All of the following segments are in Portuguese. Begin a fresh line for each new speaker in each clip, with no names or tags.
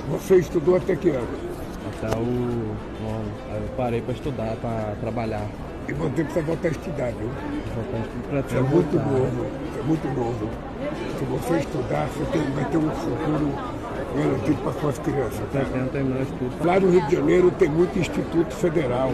Você estudou até que ano?
Até o 9. Aí eu parei para estudar, para trabalhar.
E você precisa voltar a estudar, viu?
Eu
Você é
pretendo
muito
voltar.
novo, você é muito novo. Se você estudar, vai ter um futuro garantido para suas crianças.
Eu pretendo terminar o estudo.
Lá no Rio de Janeiro tem muito instituto federal.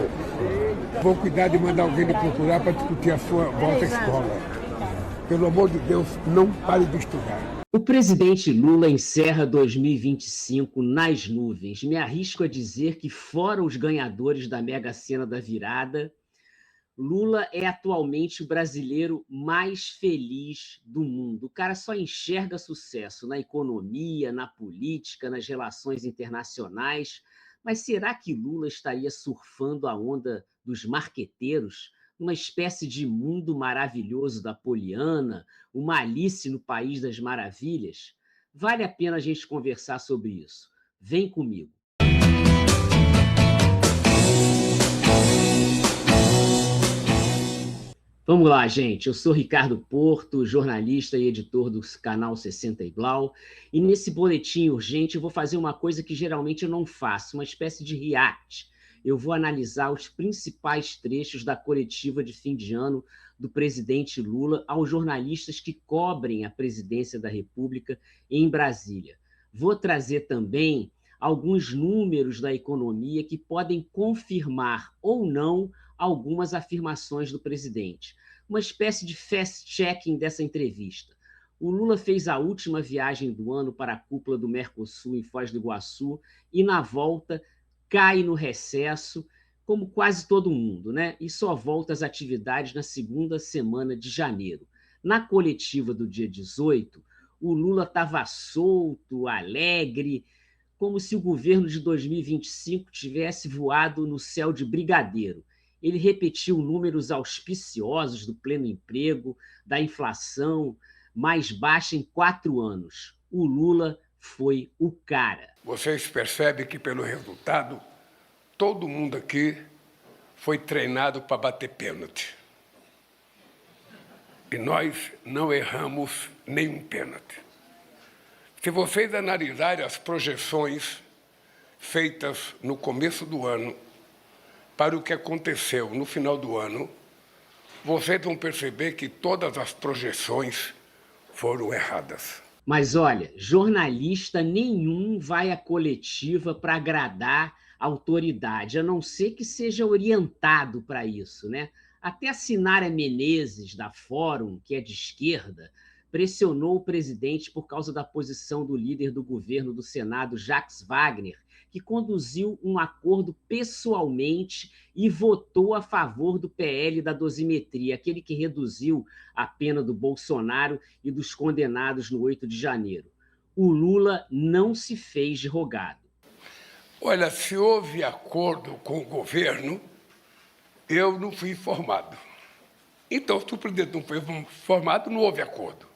Vou cuidar de mandar alguém lhe procurar para discutir a sua volta à escola. Pelo amor de Deus, não pare de estudar.
O presidente Lula encerra 2025 nas nuvens. Me arrisco a dizer que, fora os ganhadores da Mega Sena da virada, Lula é atualmente o brasileiro mais feliz do mundo. O cara só enxerga sucesso na economia, na política, nas relações internacionais. Mas será que Lula estaria surfando a onda dos marqueteiros, numa espécie de mundo maravilhoso da Poliana, uma Alice no País das Maravilhas? Vale a pena a gente conversar sobre isso. Vem comigo. Vamos lá, gente. Eu sou Ricardo Porto, jornalista e editor do canal 60 e Blau, e nesse boletim urgente eu vou fazer uma coisa que geralmente eu não faço, uma espécie de react. Eu vou analisar os principais trechos da coletiva de fim de ano do presidente Lula aos jornalistas que cobrem a presidência da República em Brasília. Vou trazer também alguns números da economia que podem confirmar ou não algumas afirmações do presidente. Uma espécie de fast-checking dessa entrevista. O Lula fez a última viagem do ano para a cúpula do Mercosul em Foz do Iguaçu e, na volta, cai no recesso, como quase todo mundo, né? E só volta às atividades na segunda semana de janeiro. Na coletiva do dia 18, o Lula estava solto, alegre, como se o governo de 2025 tivesse voado no céu de brigadeiro. Ele repetiu números auspiciosos do pleno emprego, da inflação mais baixa em 4 anos. O Lula foi o cara.
Vocês percebem que, pelo resultado, todo mundo aqui foi treinado para bater pênalti. E nós não erramos nenhum pênalti. Se vocês analisarem as projeções feitas no começo do ano para o que aconteceu no final do ano, vocês vão perceber que todas as projeções foram erradas.
Mas olha, jornalista nenhum vai à coletiva para agradar a autoridade, a não ser que seja orientado para isso, né? Até a Sinara Menezes, da Fórum, que é de esquerda, pressionou o presidente por causa da posição do líder do governo do Senado, Jacques Wagner, que conduziu um acordo pessoalmente e votou a favor do PL da dosimetria, aquele que reduziu a pena do Bolsonaro e dos condenados no 8 de janeiro. O Lula não se fez de rogado.
Olha, se houve acordo com o governo, eu não fui informado. Então, se o presidente não foi informado, não houve acordo.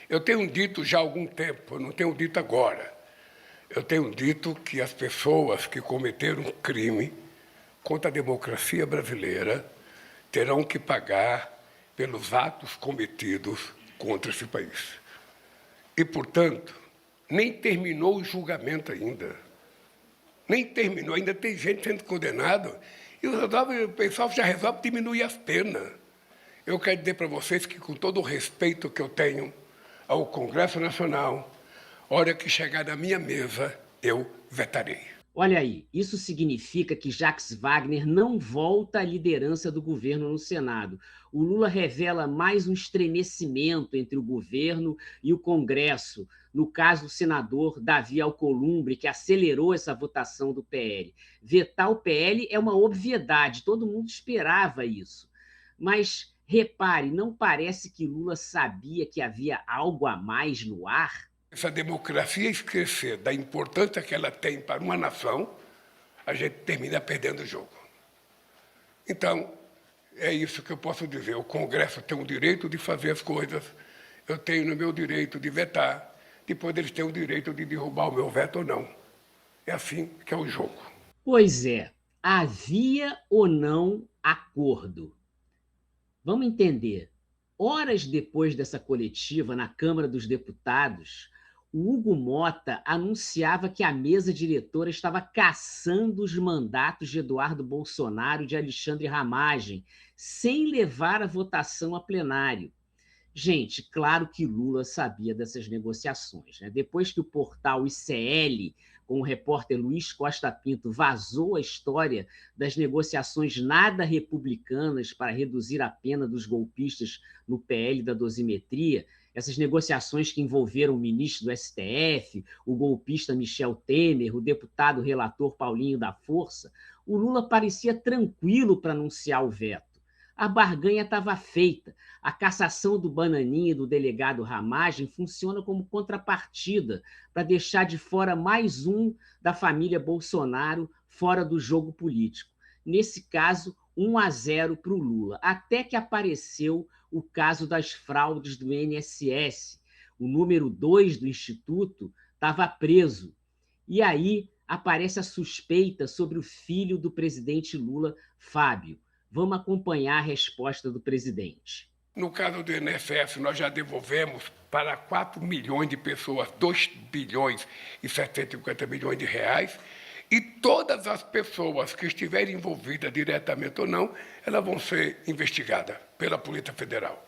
Eu tenho dito já há algum tempo, eu não tenho dito agora, eu tenho dito que as pessoas que cometeram um crime contra a democracia brasileira terão que pagar pelos atos cometidos contra esse país. E, portanto, nem terminou o julgamento ainda. Nem terminou, ainda tem gente sendo condenada, e o pessoal já resolve diminuir as penas. Eu quero dizer para vocês que, com todo o respeito que eu tenho ao Congresso Nacional, hora que chegar na minha mesa, eu vetarei.
Olha aí, isso significa que Jacques Wagner não volta à liderança do governo no Senado. O Lula revela mais um estremecimento entre o governo e o Congresso, no caso do senador Davi Alcolumbre, que acelerou essa votação do PL. Vetar o PL é uma obviedade, todo mundo esperava isso. Mas, repare, não parece que Lula sabia que havia algo a mais no ar?
Se a democracia esquecer da importância que ela tem para uma nação, a gente termina perdendo o jogo. Então, é isso que eu posso dizer. O Congresso tem o direito de fazer as coisas, eu tenho o meu direito de vetar, depois eles têm o direito de derrubar o meu veto ou não. É assim que é o jogo.
Pois é, havia ou não acordo? Vamos entender. Horas depois dessa coletiva na Câmara dos Deputados, o Hugo Mota anunciava que a mesa diretora estava cassando os mandatos de Eduardo Bolsonaro e de Alexandre Ramagem, sem levar a votação a plenário. Gente, claro que Lula sabia dessas negociações, né? Depois que o portal ICL, com o repórter Luiz Costa Pinto, vazou a história das negociações nada republicanas para reduzir a pena dos golpistas no PL da dosimetria, essas negociações que envolveram o ministro do STF, o golpista Michel Temer, o deputado relator Paulinho da Força, o Lula parecia tranquilo para anunciar o veto. A barganha estava feita. A cassação do Bananinha e do delegado Ramagem funciona como contrapartida para deixar de fora mais um da família Bolsonaro fora do jogo político. Nesse caso, 1-0 para o Lula, até que apareceu o caso das fraudes do INSS. O número 2 do Instituto estava preso. E aí aparece a suspeita sobre o filho do presidente Lula, Fábio. Vamos acompanhar a resposta do presidente.
No caso do INSS, nós já devolvemos para 4 milhões de pessoas 2 bilhões e 750 milhões de reais, e todas as pessoas que estiverem envolvidas diretamente ou não, elas vão ser investigadas pela Polícia Federal.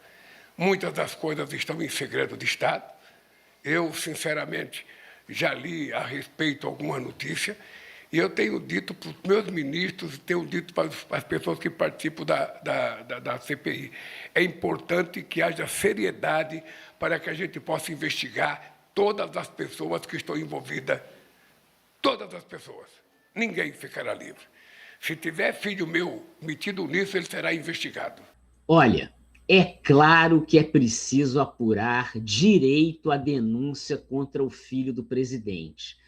Muitas das coisas estão em segredo de Estado. Eu, sinceramente, já li a respeito alguma notícia, e eu tenho dito para os meus ministros, tenho dito para as pessoas que participam da CPI, é importante que haja seriedade para que a gente possa investigar todas as pessoas que estão envolvidas, todas as pessoas. Ninguém ficará livre. Se tiver filho meu metido nisso, ele será investigado.
Olha, é claro que é preciso apurar direito à denúncia contra o filho do presidente.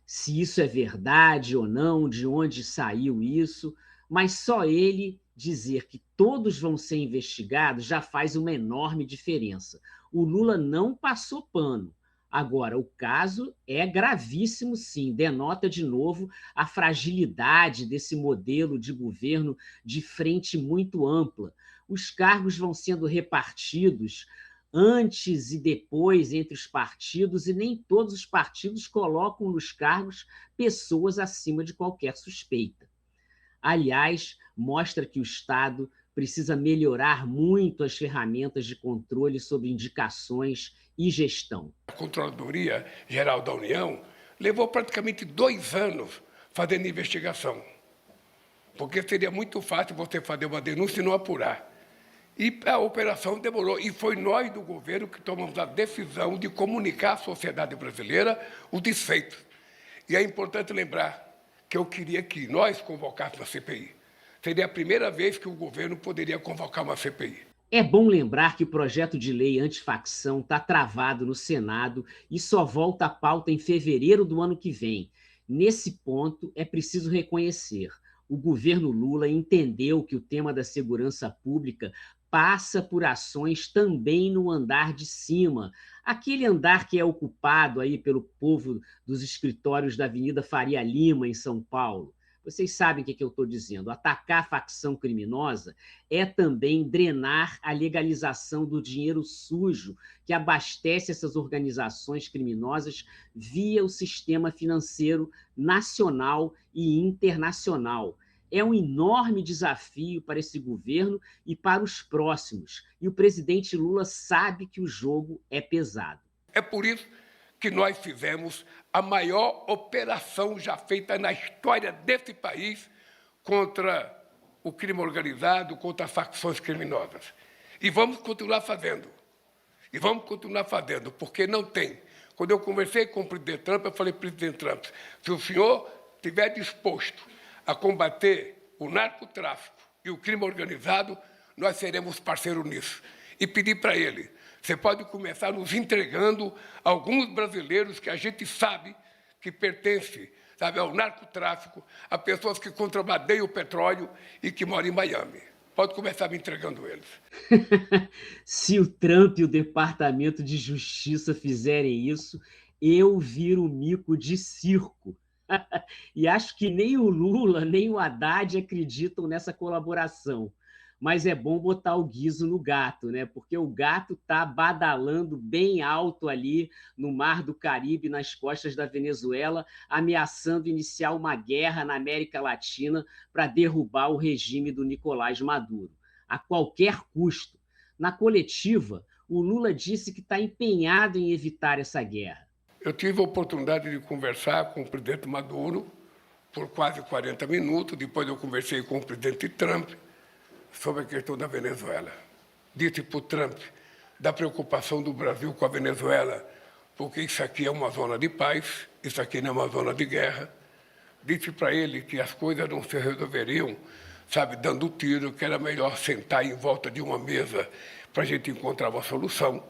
Se isso é verdade ou não, de onde saiu isso, mas só ele dizer que todos vão ser investigados já faz uma enorme diferença. O Lula não passou pano. Agora, o caso é gravíssimo, sim, denota de novo a fragilidade desse modelo de governo de frente muito ampla. Os cargos vão sendo repartidos antes e depois entre os partidos, e nem todos os partidos colocam nos cargos pessoas acima de qualquer suspeita. Aliás, mostra que o Estado precisa melhorar muito as ferramentas de controle sobre indicações e gestão.
A Controladoria Geral da União levou praticamente 2 anos fazendo investigação, porque seria muito fácil você fazer uma denúncia e não apurar. E a operação demorou, e foi nós do governo que tomamos a decisão de comunicar à sociedade brasileira os desfeitos. E é importante lembrar que eu queria que nós convocássemos a CPI. Seria a primeira vez que o governo poderia convocar uma CPI.
É bom lembrar que o projeto de lei antifacção está travado no Senado e só volta à pauta em fevereiro do ano que vem. Nesse ponto, é preciso reconhecer: o governo Lula entendeu que o tema da segurança pública passa por ações também no andar de cima, aquele andar que é ocupado aí pelo povo dos escritórios da Avenida Faria Lima, em São Paulo. Vocês sabem o que eu estou dizendo. Atacar a facção criminosa é também drenar a legalização do dinheiro sujo que abastece essas organizações criminosas via o sistema financeiro nacional e internacional. É um enorme desafio para esse governo e para os próximos. E o presidente Lula sabe que o jogo é pesado.
É por isso que nós fizemos a maior operação já feita na história desse país contra o crime organizado, contra as facções criminosas. E vamos continuar fazendo. E vamos continuar fazendo, porque não tem. Quando eu conversei com o presidente Trump, eu falei: presidente Trump, se o senhor estiver disposto a combater o narcotráfico e o crime organizado, nós seremos parceiros nisso. E pedi para ele: você pode começar nos entregando alguns brasileiros que a gente sabe que pertencem, sabe, ao narcotráfico, a pessoas que contrabandeiam o petróleo e que moram em Miami. Pode começar me entregando eles.
Se o Trump e o Departamento de Justiça fizerem isso, eu viro mico de circo. E acho que nem o Lula, nem o Haddad acreditam nessa colaboração. mas é bom botar o guiso no gato, né? Porque o gato está badalando bem alto ali no Mar do Caribe, nas costas da Venezuela, ameaçando iniciar uma guerra na América Latina para derrubar o regime do Nicolás Maduro, a qualquer custo. Na coletiva, o Lula disse que está empenhado em evitar essa guerra.
Eu tive a oportunidade de conversar com o presidente Maduro por quase 40 minutos. Depois eu conversei com o presidente Trump sobre a questão da Venezuela. Disse para o Trump da preocupação do Brasil com a Venezuela, porque isso aqui é uma zona de paz, isso aqui não é uma zona de guerra. Disse para ele que as coisas não se resolveriam, sabe, dando tiro, que era melhor sentar em volta de uma mesa para a gente encontrar uma solução.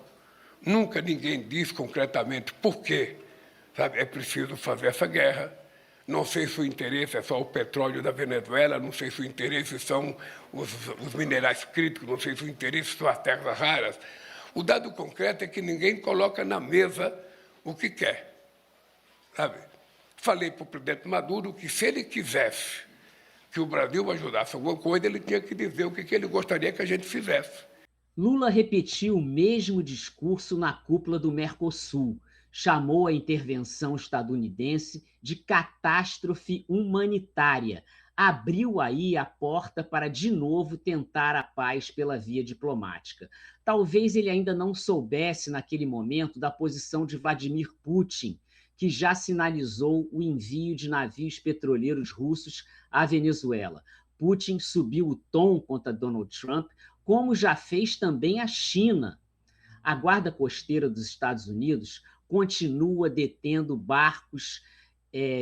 Nunca ninguém diz concretamente por quê, sabe, é preciso fazer essa guerra. Não sei se o interesse é só o petróleo da Venezuela, não sei se o interesse são os minerais críticos, não sei se o interesse são as terras raras. O dado concreto é que ninguém coloca na mesa o que quer, sabe? Falei para o presidente Maduro que, se ele quisesse que o Brasil ajudasse alguma coisa, ele tinha que dizer o que ele gostaria que a gente fizesse.
Lula repetiu o mesmo discurso na cúpula do Mercosul. Chamou a intervenção estadunidense de catástrofe humanitária. Abriu aí a porta para, de novo, tentar a paz pela via diplomática. Talvez ele ainda não soubesse, naquele momento, da posição de Vladimir Putin, que já sinalizou o envio de navios petroleiros russos à Venezuela. Putin subiu o tom contra Donald Trump, como já fez também a China. A Guarda Costeira dos Estados Unidos continua detendo barcos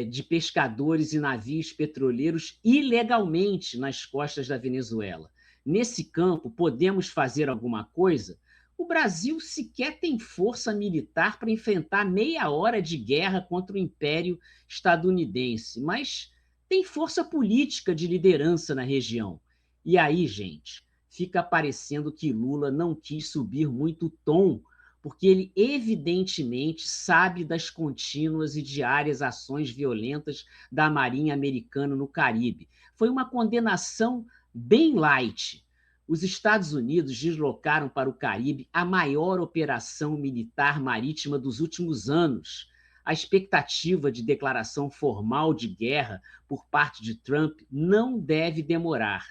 de pescadores e navios petroleiros ilegalmente nas costas da Venezuela. Nesse campo, podemos fazer alguma coisa? O Brasil sequer tem força militar para enfrentar meia hora de guerra contra o Império estadunidense, mas tem força política de liderança na região. E aí, gente, fica parecendo que Lula não quis subir muito o tom, porque ele evidentemente sabe das contínuas e diárias ações violentas da Marinha Americana no Caribe. Foi uma condenação bem light. Os Estados Unidos deslocaram para o Caribe a maior operação militar marítima dos últimos anos. A expectativa de declaração formal de guerra por parte de Trump não deve demorar.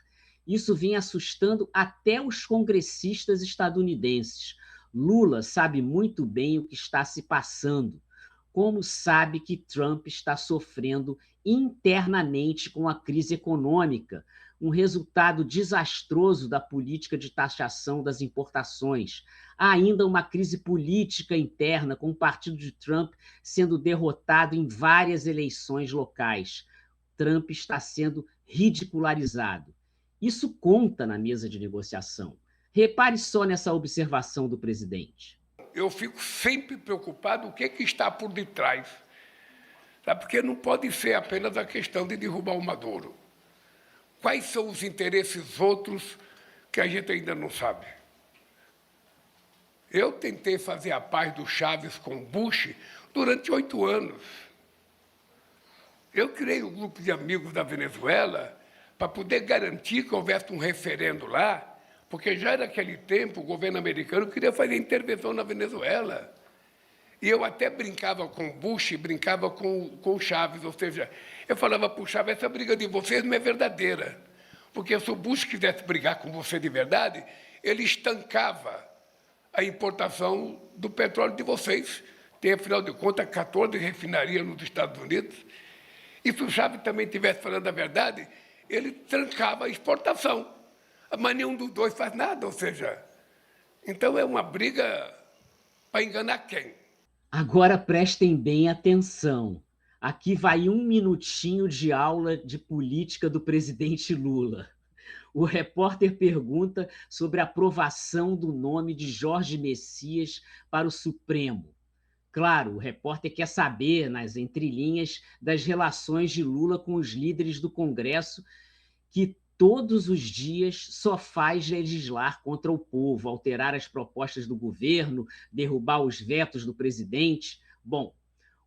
Isso vem assustando até os congressistas estadunidenses. Lula sabe muito bem o que está se passando, como sabe que Trump está sofrendo internamente com a crise econômica, um resultado desastroso da política de taxação das importações. Há ainda uma crise política interna, com o partido de Trump sendo derrotado em várias eleições locais. Trump está sendo ridicularizado. Isso conta na mesa de negociação. Repare só nessa observação do presidente.
Eu fico sempre preocupado com o que está por detrás, sabe? Porque não pode ser apenas a questão de derrubar o Maduro. Quais são os interesses outros que a gente ainda não sabe? Eu tentei fazer a paz do Chaves com Bush durante 8 anos. Eu criei um grupo de amigos da Venezuela para poder garantir que houvesse um referendo lá, porque já naquele tempo o governo americano queria fazer intervenção na Venezuela. E eu até brincava com Bush, brincava com o Chaves, ou seja, eu falava para o Chaves, essa briga de vocês não é verdadeira, porque se o Bush quisesse brigar com você de verdade, ele estancava a importação do petróleo de vocês. Tem, afinal de contas, 14 refinarias nos Estados Unidos. E se o Chaves também estivesse falando a verdade, ele trancava a exportação. Mas nenhum dos dois faz nada, ou seja, então é uma briga para enganar quem?
Agora prestem bem atenção. Aqui vai 1 minutinho de aula de política do presidente Lula. O repórter pergunta sobre a aprovação do nome de Jorge Messias para o Supremo. Claro, o repórter quer saber, nas entrelinhas, das relações de Lula com os líderes do Congresso, que todos os dias só faz legislar contra o povo, alterar as propostas do governo, derrubar os vetos do presidente. Bom,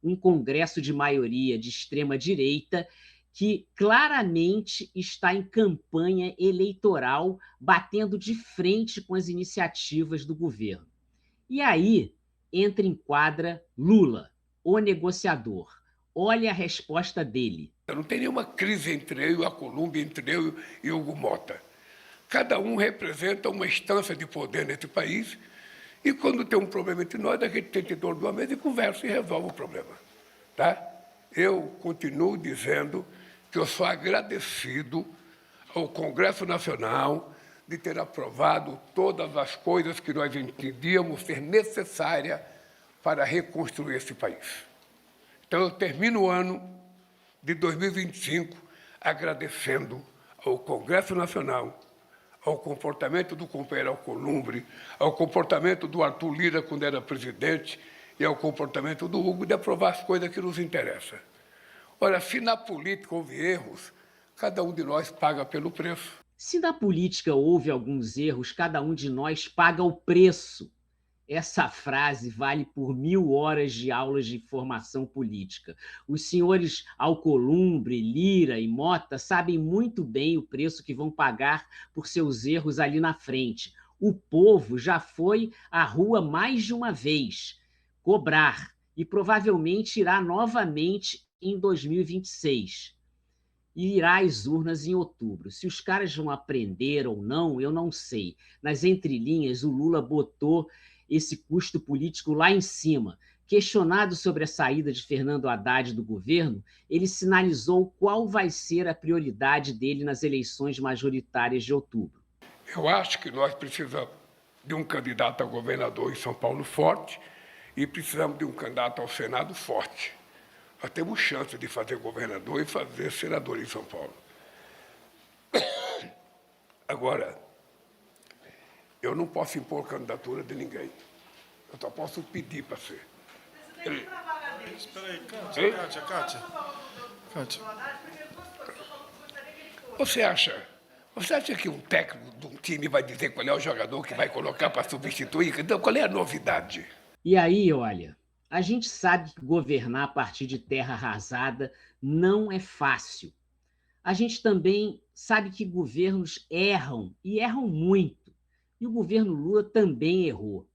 um Congresso de maioria de extrema-direita que claramente está em campanha eleitoral, batendo de frente com as iniciativas do governo. E aí entra em quadra Lula, o negociador. Olha a resposta dele.
Não tem nenhuma crise entre eu e a Colômbia, entre eu e Hugo Mota. Cada um representa uma instância de poder nesse país e quando tem um problema entre nós, a gente tenta em torno de uma mesa e conversa e resolve o problema. Tá? Eu continuo dizendo que eu sou agradecido ao Congresso Nacional de ter aprovado todas as coisas que nós entendíamos ser necessárias para reconstruir esse país. Então, eu termino o ano de 2025 agradecendo ao Congresso Nacional, ao comportamento do companheiro Alcolumbre, ao comportamento do Arthur Lira quando era presidente e ao comportamento do Hugo de aprovar as coisas que nos interessam. Olha, se na política houve erros, cada um de nós paga pelo preço.
Se na política houve alguns erros, cada um de nós paga o preço. Essa frase vale por 1000 horas de aulas de formação política. Os senhores Alcolumbre, Lira e Mota sabem muito bem o preço que vão pagar por seus erros ali na frente. O povo já foi à rua mais de uma vez cobrar e provavelmente irá novamente em 2026. E irá às urnas em outubro. Se os caras vão aprender ou não, eu não sei. Nas entrelinhas, o Lula botou esse custo político lá em cima. Questionado sobre a saída de Fernando Haddad do governo, ele sinalizou qual vai ser a prioridade dele nas eleições majoritárias de outubro.
Eu acho que nós precisamos de um candidato a governador em São Paulo forte e precisamos de um candidato ao Senado forte. Nós temos chance de fazer governador e fazer senador em São Paulo. Agora, eu não posso impor candidatura de ninguém. Eu só posso pedir para ser.
Espera aí, Kátia.
Você acha que um técnico de um time vai dizer qual é o jogador que vai colocar para substituir? Então, qual é a novidade?
E aí, olha, a gente sabe que governar a partir de terra arrasada não é fácil. A gente também sabe que governos erram, e erram muito. E o governo Lula também errou.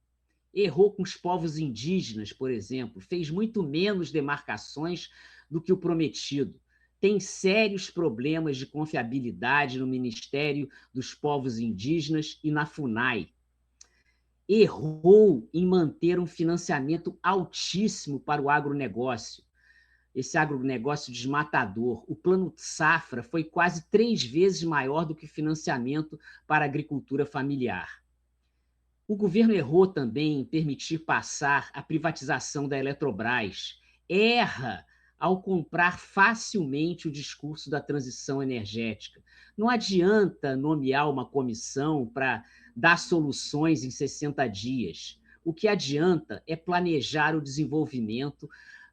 Errou com os povos indígenas, por exemplo, fez muito menos demarcações do que o prometido. Tem sérios problemas de confiabilidade no Ministério dos Povos Indígenas e na FUNAI. Errou em manter um financiamento altíssimo para o agronegócio. Esse agronegócio desmatador. O plano safra foi quase 3 vezes maior do que o financiamento para a agricultura familiar. O governo errou também em permitir passar a privatização da Eletrobras. Erra ao comprar facilmente o discurso da transição energética. Não adianta nomear uma comissão para dar soluções em 60 dias. O que adianta é planejar o desenvolvimento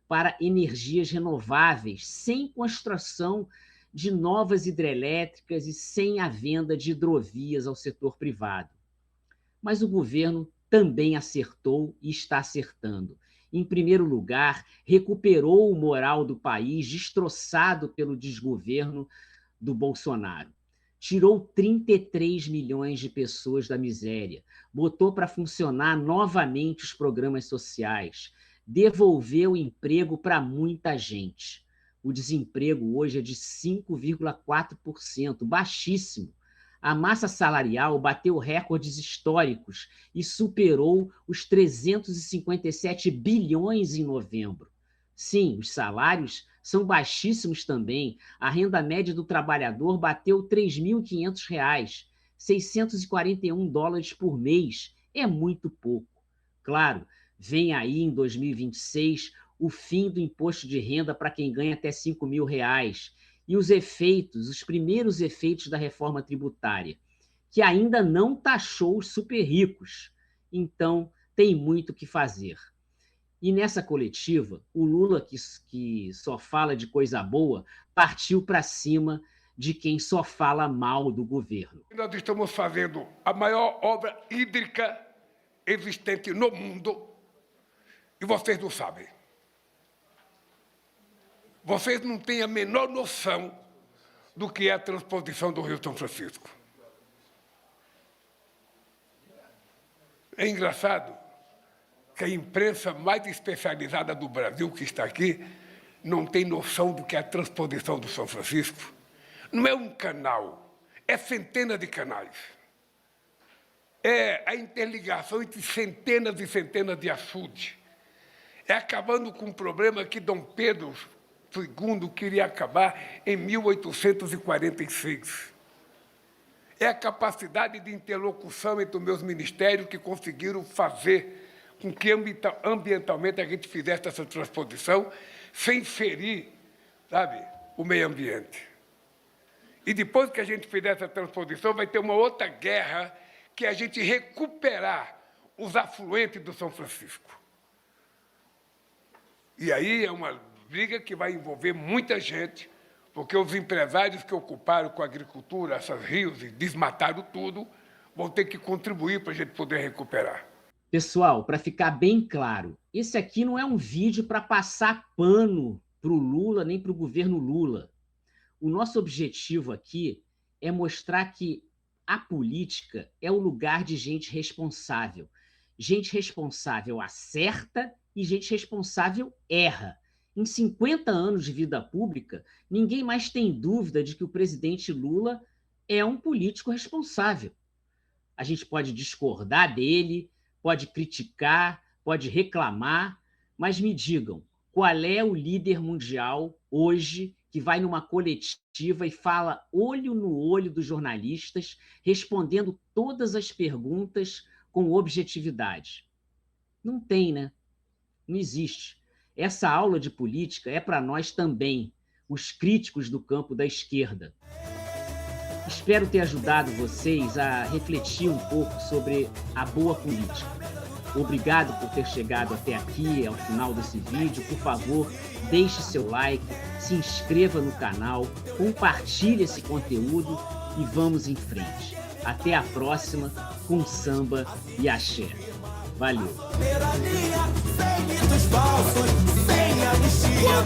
para energias renováveis, sem construção de novas hidrelétricas e sem a venda de hidrovias ao setor privado. Mas o governo também acertou e está acertando. Em primeiro lugar, recuperou o moral do país destroçado pelo desgoverno do Bolsonaro. Tirou 33 milhões de pessoas da miséria, botou para funcionar novamente os programas sociais, devolveu emprego para muita gente. O desemprego hoje é de 5,4%, baixíssimo. A massa salarial bateu recordes históricos e superou os 357 bilhões em novembro. Sim, os salários são baixíssimos também. A renda média do trabalhador bateu R$ 3.500, $641 por mês. É muito pouco. Claro, vem aí em 2026 o fim do imposto de renda para quem ganha até R$ 5.000. E os efeitos, os primeiros efeitos da reforma tributária, que ainda não taxou os super ricos. Então, tem muito o que fazer. E nessa coletiva, o Lula, que só fala de coisa boa, partiu para cima de quem só fala mal do governo.
Nós estamos fazendo a maior obra hídrica existente no mundo e vocês não sabem. Vocês não têm a menor noção do que é a transposição do Rio São Francisco. É engraçado que a imprensa mais especializada do Brasil, que está aqui, não tem noção do que é a transposição do São Francisco. Não é um canal, é centenas de canais. É a interligação entre centenas e centenas de açudes. É acabando com um problema que Dom Pedro II queria acabar em 1846. É a capacidade de interlocução entre os meus ministérios que conseguiram fazer com que ambientalmente a gente fizesse essa transposição sem ferir, sabe, o meio ambiente. E depois que a gente fizer essa transposição, vai ter uma outra guerra, que é a gente recuperar os afluentes do São Francisco. E aí é uma briga que vai envolver muita gente, porque os empresários que ocuparam com a agricultura esses rios e desmataram tudo, vão ter que contribuir para a gente poder recuperar.
Pessoal, para ficar bem claro, esse aqui não é um vídeo para passar pano para o Lula nem para o governo Lula. O nosso objetivo aqui é mostrar que a política é o lugar de gente responsável. Gente responsável acerta e gente responsável erra. Em 50 anos de vida pública, ninguém mais tem dúvida de que o presidente Lula é um político responsável. A gente pode discordar dele, pode criticar, pode reclamar, mas me digam, qual é o líder mundial hoje que vai numa coletiva e fala olho no olho dos jornalistas, respondendo todas as perguntas com objetividade? Não tem, né? Não existe. Essa aula de política é para nós também, os críticos do campo da esquerda. Espero ter ajudado vocês a refletir um pouco sobre a boa política. Obrigado por ter chegado até aqui, ao final desse vídeo. Por favor, deixe seu like, se inscreva no canal, compartilhe esse conteúdo e vamos em frente. Até a próxima com samba e axé. Valeu!
Sem mitos falsos, sem anistia.